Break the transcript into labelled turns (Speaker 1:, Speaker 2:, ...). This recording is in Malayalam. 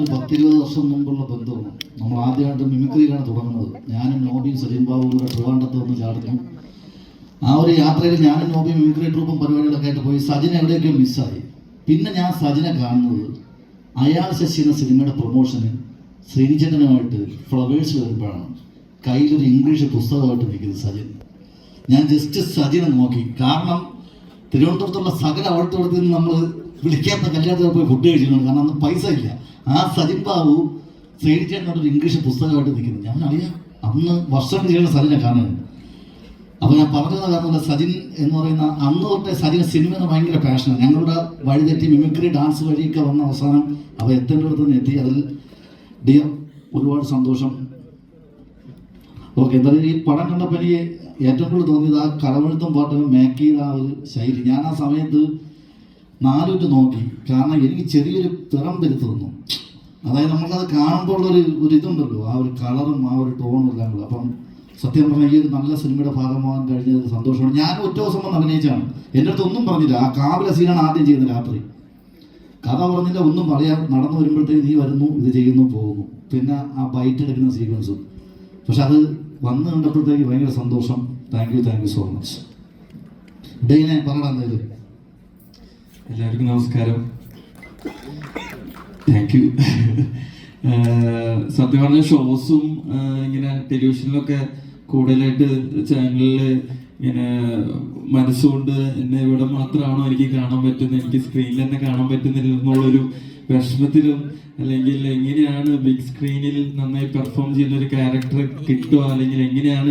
Speaker 1: 10-20 വർഷം മുമ്പുള്ള ബന്ധമാണ്. നമ്മൾ ആദ്യമായിട്ട് മിമിക്രിയിലാണ് തുടങ്ങുന്നത്. ഞാനും നോബിയും സജിൻ ബാബുവും കൂടെ ട്രിവാൻഡ്രത്ത് വന്ന് ചാടുന്നു. ആ ഒരു യാത്രയിൽ ഞാനും നോബിയും മിമിക്രി ട്രൂപ്പും പരിപാടികളൊക്കെ ആയിട്ട് പോയി. സജിൻ എവിടെയൊക്കെയോ മിസ്സായി. പിന്നെ ഞാൻ സജിനെ കാണുന്നത് അയാൾ ശശി എന്ന സിനിമയുടെ പ്രൊമോഷന് ശ്രീനിചേട്ടനുമായിട്ട് ഫ്ലവേഴ്സ് വരുമ്പോഴാണ്. കയ്യിലൊരു ഇംഗ്ലീഷ് പുസ്തകമായിട്ട് നിൽക്കുന്നത് സജിൻ. ഞാൻ ജസ്റ്റ് സജിനെ നോക്കി. കാരണം തിരുവനന്തപുരത്തുള്ള സകല അവിടുത്തെ നിന്ന് നമ്മൾ വിളിക്കാത്ത കല്യാണത്തിൽ പോയി ഫുഡ് കഴിച്ചിട്ടുണ്ട്. കാരണം അന്ന് പൈസ ഇല്ല. ആ സജിൻ ബാബു ശ്രീനിചേട്ടനോട് ഒരു ഇംഗ്ലീഷ് പുസ്തകമായിട്ട് നിൽക്കുന്നത് ഞാൻ അറിയാം. അന്ന് വർഷം ചെയ്യുന്ന സജിനെ കാണുന്നുണ്ട്. അപ്പോൾ ഞാൻ പറഞ്ഞത് കാരണമല്ല, സജിൻ എന്ന് പറയുന്ന അന്ന് തൊട്ടേ സജിന് സിനിമ എന്ന് ഭയങ്കര പാഷനാണ്. ഞങ്ങളുടെ വഴിതെറ്റി മിമിക്രി ഡാൻസ് വഴിയൊക്കെ വന്ന അവസാനം അവ എത്തേണ്ടടുത്ത് നിന്ന് എത്തി. അതിൽ ഡിയർ ഒരുപാട് സന്തോഷം. ഓക്കെ, എന്തായാലും ഈ പടം കണ്ടപ്പോൾ എനിക്ക് ഏറ്റവും കൂടുതൽ തോന്നിയത് ആ കളവെഴുത്തും പാട്ടും മേക്കിയുടെ ആ ഒരു ശൈലി. ഞാൻ ആ സമയത്ത് 4 നോക്കി. കാരണം എനിക്ക് ചെറിയൊരു പിറം വരുത്തു തന്നു. അതായത് നമുക്കത് കാണുമ്പോൾ ഒരു ഇതുണ്ടല്ലോ, ആ ഒരു കളറും ആ ഒരു ടോണും എല്ലാം കൂടെ. അപ്പം സത്യം പറഞ്ഞാൽ ഈ ഒരു നല്ല സിനിമയുടെ ഭാഗമാകാൻ കഴിഞ്ഞത് സന്തോഷമാണ്. ഞാൻ ഒറ്റ ദിവസം വന്ന് അഭിനയിച്ചാണ്. എൻ്റെ അടുത്ത് ഒന്നും പറഞ്ഞില്ല. ആ കാവിലെ സീനാണ് ആദ്യം ചെയ്യുന്നത്. രാത്രി കഥ പറഞ്ഞില്ല, ഒന്നും പറയാൻ നടന്നു വരുമ്പോഴത്തേക്ക് നീ വരുന്നു, ഇത് ചെയ്യുന്നു, പോകുന്നു. പിന്നെ ആ ബൈറ്റ് എടുക്കുന്ന സീക്വൻസും. പക്ഷെ അത് വന്ന് കണ്ടപ്പോഴത്തേക്ക് ഭയങ്കര സന്തോഷം. Thank you so much. ഡെയിനെ പറയണം എന്തായാലും.
Speaker 2: എല്ലാവർക്കും നമസ്കാരം. Thank you. സത്യം പറഞ്ഞ ഷോസും ഇങ്ങനെ ടെലിവിഷനിലൊക്കെ കൂടുതലായിട്ട് ചാനലിൽ ഇങ്ങനെ മനസ്സുകൊണ്ട് എന്നെ ഇവിടെ മാത്രമാണോ എനിക്ക് കാണാൻ പറ്റുന്നത്, എനിക്ക് സ്ക്രീനിൽ തന്നെ കാണാൻ പറ്റുന്നില്ല എന്നുള്ളൊരു വിഷമത്തിലും, അല്ലെങ്കിൽ എങ്ങനെയാണ് ബിഗ് സ്ക്രീനിൽ നന്നായി പെർഫോം ചെയ്യുന്ന ഒരു ക്യാരക്ടർ കിട്ടുക, അല്ലെങ്കിൽ എങ്ങനെയാണ്